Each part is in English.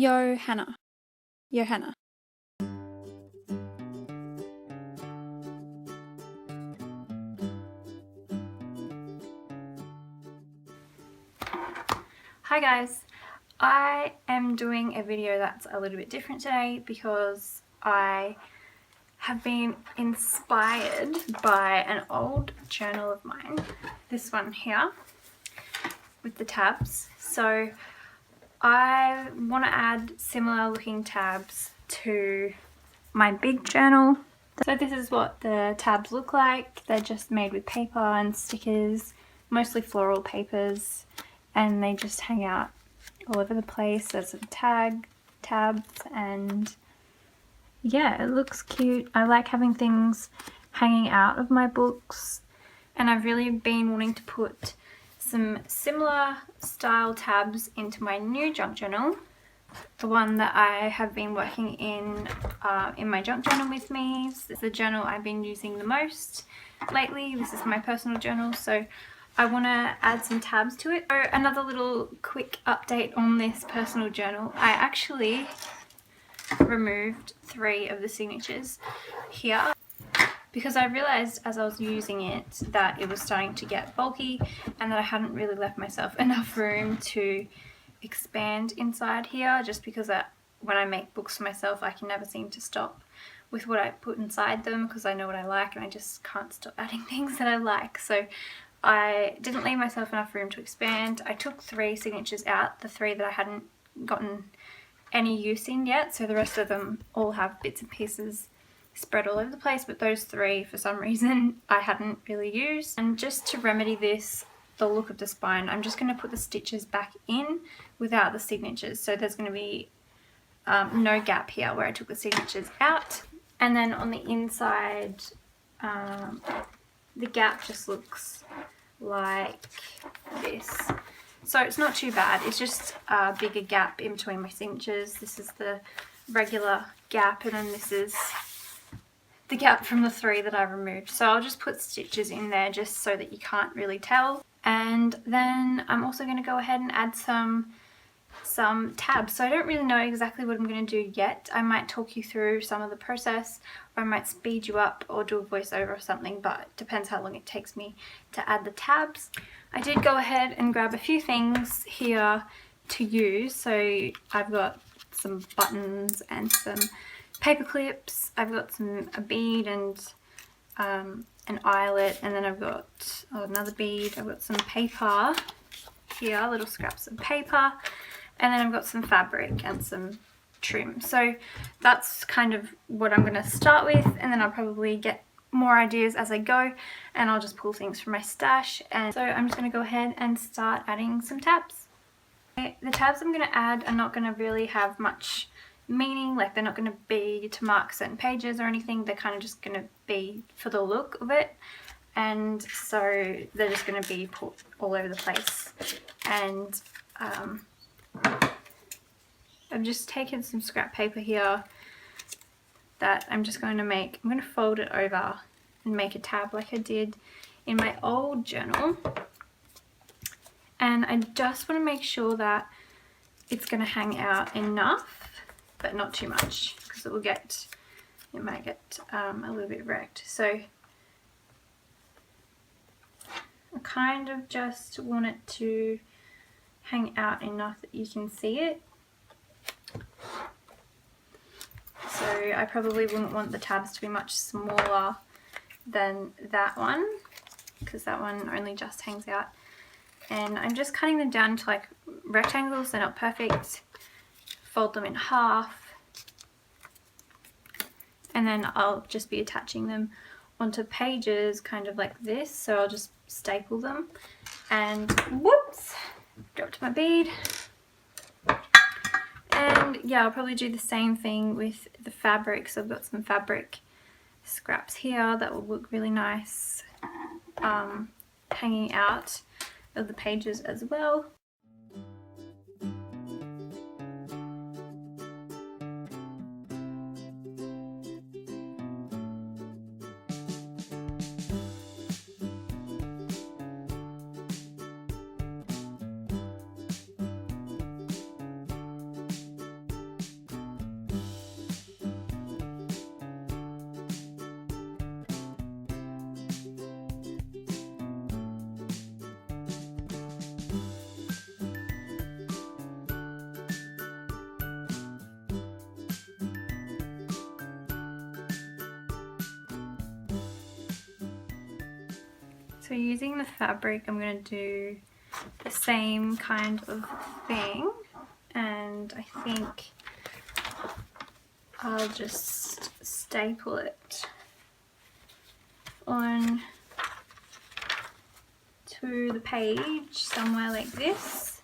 Johanna. Johanna. Hi guys, I am doing a video that's a little bit different today because I have been inspired by an old journal of mine, this one here with the tabs. So I want to add similar looking tabs to my big journal. So this is what the tabs look like. They're just made with paper and stickers, mostly floral papers, and they just hang out all over the place. There's some tabs, and yeah, it looks cute. I like having things hanging out of my books, and I've really been wanting to put some similar style tabs into my new junk journal, the one that I have been working in my junk journal with me. This is the journal I've been using the most lately. This is my personal journal, so I want to add some tabs to it. So another little quick update on this personal journal. I actually removed 3 of the signatures here because I realized as I was using it that it was starting to get bulky and that I hadn't really left myself enough room to expand inside here, just because when I make books for myself I can never seem to stop with what I put inside them because I know what I like and I just can't stop adding things that I like. So I didn't leave myself enough room to expand. I took 3 signatures out, the 3 that I hadn't gotten any use in yet, so the rest of them all have bits and pieces spread all over the place, but those 3 for some reason I hadn't really used. And just to remedy this, the look of the spine, I'm just going to put the stitches back in without the signatures, so there's going to be no gap here where I took the signatures out. And then on the inside, the gap just looks like this. So it's not too bad, it's just a bigger gap in between my signatures. This is the regular gap, and then this is the gap from the 3 that I removed. So I'll just put stitches in there just so that you can't really tell. And then I'm also going to go ahead and add some tabs. So I don't really know exactly what I'm going to do yet. I might talk you through some of the process, or I might speed you up or do a voiceover or something, but it depends how long it takes me to add the tabs. I did go ahead and grab a few things here to use. So I've got some buttons and some paper clips. I've got a bead and an eyelet, and then I've got another bead. I've got some paper here, little scraps of paper, and then I've got some fabric and some trim. So that's kind of what I'm going to start with, and then I'll probably get more ideas as I go, and I'll just pull things from my stash. And so I'm just going to go ahead and start adding some tabs. Okay, the tabs I'm going to add are not going to really have much meaning, like they're not going to be to mark certain pages or anything. They're kind of just going to be for the look of it, and so they're just going to be put all over the place. And I've just taken some scrap paper here that I'm just going to fold it over and make a tab like I did in my old journal. And I just want to make sure that it's going to hang out enough, but not too much, because it might get a little bit wrecked. So I kind of just want it to hang out enough that you can see it. So I probably wouldn't want the tabs to be much smaller than that one, because that one only just hangs out. And I'm just cutting them down to like rectangles. They're not perfect. Fold them in half, and then I'll just be attaching them onto pages kind of like this. So I'll just staple them, and whoops, dropped my bead. And yeah, I'll probably do the same thing with the fabric. So I've got some fabric scraps here that will look really nice hanging out of the pages as well. So using the fabric, I'm going to do the same kind of thing, and I think I'll just staple it on to the page somewhere like this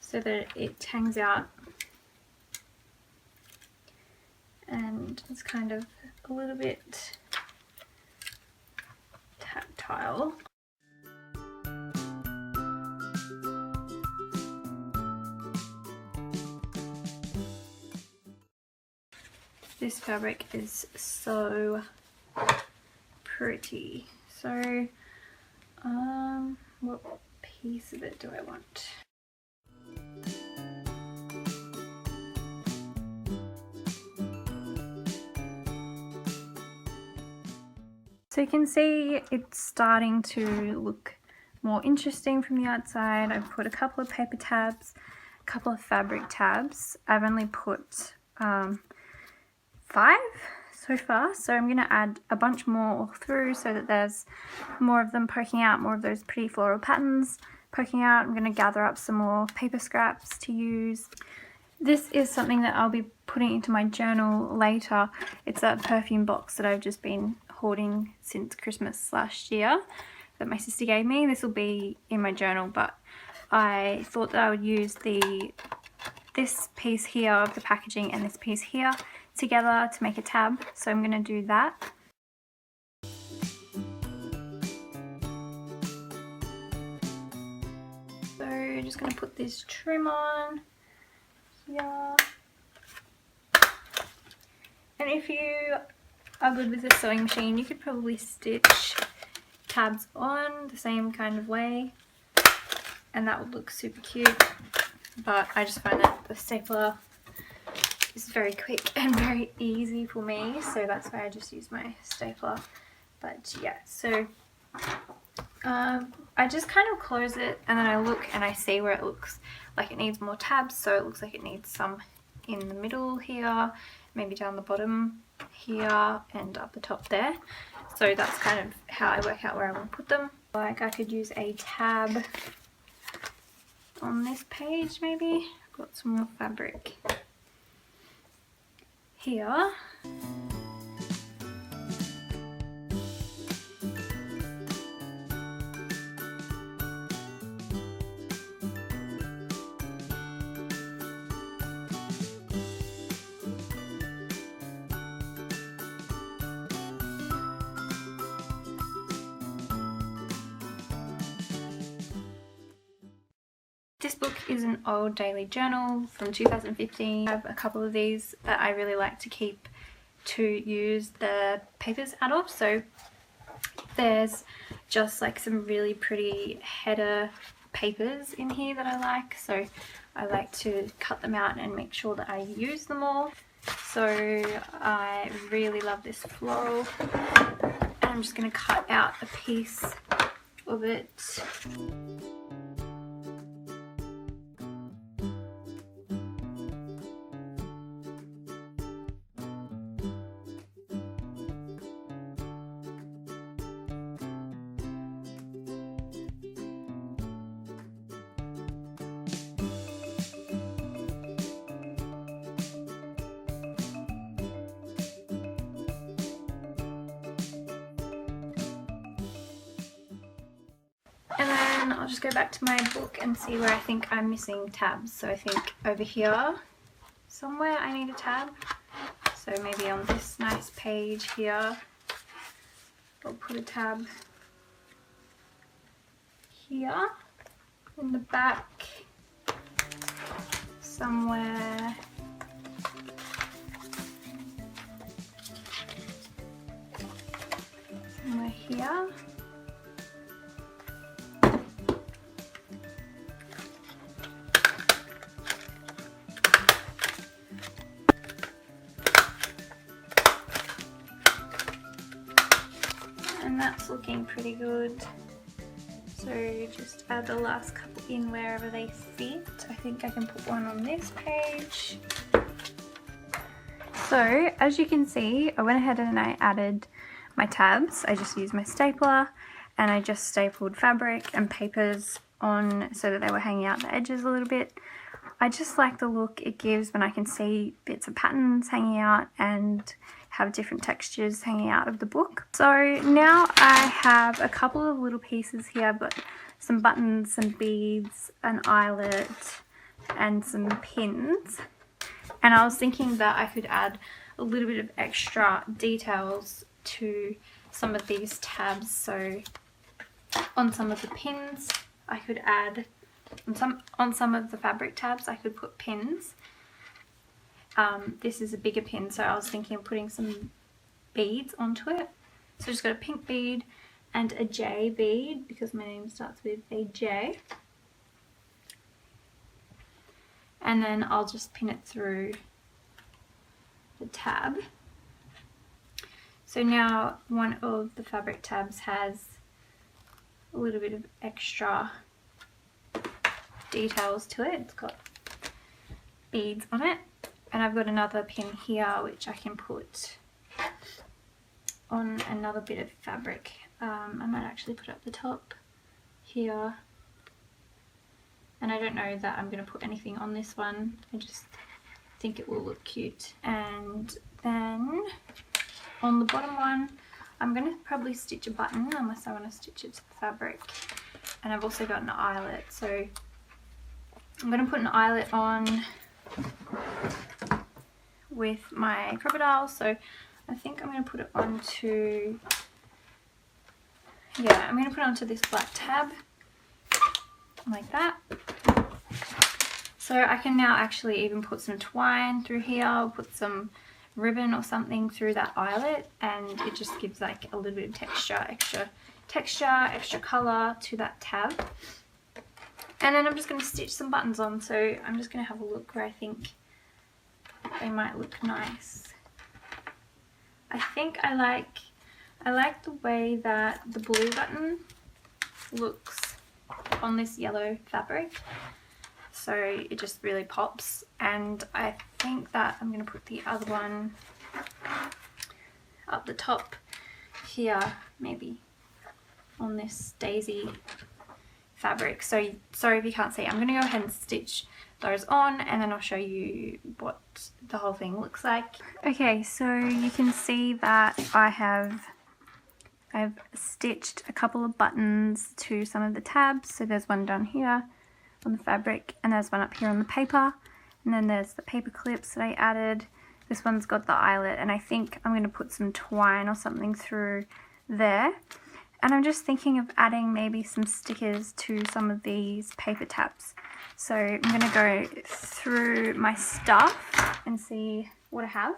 so that it hangs out and it's kind of a little bit tactile. This fabric is so pretty. So, what piece of it do I want? So you can see it's starting to look more interesting from the outside. I've put a couple of paper tabs, a couple of fabric tabs. I've only put 5 so far, so I'm going to add a bunch more through so that there's more of them poking out, more of those pretty floral patterns poking out. I'm going to gather up some more paper scraps to use. This is something that I'll be putting into my journal later. It's a perfume box that I've just been hoarding since Christmas last year that my sister gave me. This will be in my journal, but I thought that I would use this piece here of the packaging and this piece here together to make a tab, so I'm going to do that. So I'm just going to put this trim on here, and if you are good with a sewing machine you could probably stitch tabs on the same kind of way and that would look super cute, but I just find that the stapler is very quick and very easy for me, so that's why I just use my stapler. But yeah, so I just kind of close it and then I look and I see where it looks like it needs more tabs, so it looks like it needs some in the middle here, maybe down the bottom here and up the top there. So that's kind of how I work out where I want to put them. Like I could use a tab on this page maybe. I've got some more fabric here. This book is an old daily journal from 2015. I have a couple of these that I really like to keep to use the papers out of. So there's just like some really pretty header papers in here that I like. So I like to cut them out and make sure that I use them all. So I really love this floral. And I'm just going to cut out a piece of it. And then I'll just go back to my book and see where I think I'm missing tabs. So I think over here somewhere I need a tab. So maybe on this nice page here, I'll put a tab here in the back somewhere. Somewhere here. And that's looking pretty good. So just add the last couple in wherever they fit. I think I can put one on this page. So as you can see, I went ahead and I added my tabs. I just used my stapler and I just stapled fabric and papers on so that they were hanging out the edges a little bit. I just like the look it gives when I can see bits of patterns hanging out and have different textures hanging out of the book. So now I have a couple of little pieces here. I've got some buttons, some beads, an eyelet and some pins. And I was thinking that I could add a little bit of extra details to some of these tabs. So on some of the pins I could add, on some of the fabric tabs I could put pins. This is a bigger pin, so I was thinking of putting some beads onto it. So I just got a pink bead and a J bead because my name starts with a J. And then I'll just pin it through the tab. So now one of the fabric tabs has a little bit of extra details to it. It's got beads on it. And I've got another pin here which I can put on another bit of fabric. I might actually put it at the top here. And I don't know that I'm going to put anything on this one. I just think it will look cute. And then on the bottom one, I'm going to probably stitch a button unless I want to stitch it to the fabric. And I've also got an eyelet. So I'm going to put an eyelet on with my crocodile. So I think I'm going to put it onto, yeah, I'm going to put it onto this black tab. Like that. So I can now actually even put some twine through here, or put some ribbon or something through that eyelet, and it just gives like a little bit of extra colour to that tab. And then I'm just going to stitch some buttons on, so I'm just going to have a look where I think they might look nice. I think I like the way that the blue button looks on this yellow fabric, so it just really pops. And I think that I'm going to put the other one up the top here, maybe on this daisy fabric. So sorry if you can't see, I'm going to go ahead and stitch those on and then I'll show you what the whole thing looks like. Okay, so you can see that I've stitched a couple of buttons to some of the tabs. So there's one down here on the fabric and there's one up here on the paper, and then there's the paper clips that I added. This one's got the eyelet, and I think I'm going to put some twine or something through there. And I'm just thinking of adding maybe some stickers to some of these paper tabs. So I'm going to go through my stuff and see what I have.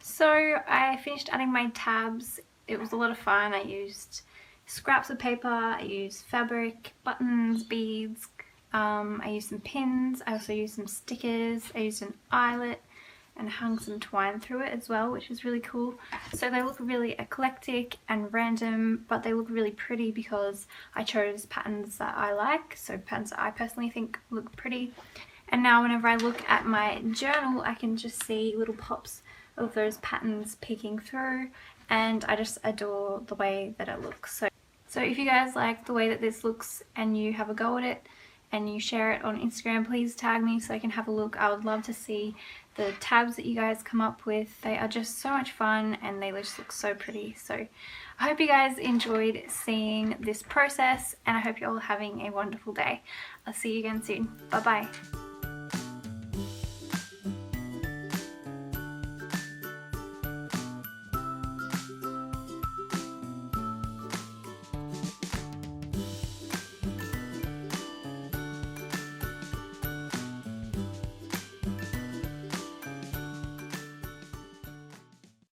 So I finished adding my tabs. It was a lot of fun. I used scraps of paper, I used fabric, buttons, beads, I used some pins, I also used some stickers, I used an eyelet and hung some twine through it as well, which was really cool. So they look really eclectic and random, but they look really pretty because I chose patterns that I like, so patterns that I personally think look pretty. And now whenever I look at my journal, I can just see little pops of those patterns peeking through, and I just adore the way that it looks. So if you guys like the way that this looks and you have a go at it and you share it on Instagram, please tag me so I can have a look. I would love to see the tabs that you guys come up with. They are just so much fun and they just look so pretty. So I hope you guys enjoyed seeing this process, and I hope you're all having a wonderful day. I'll see you again soon. Bye bye.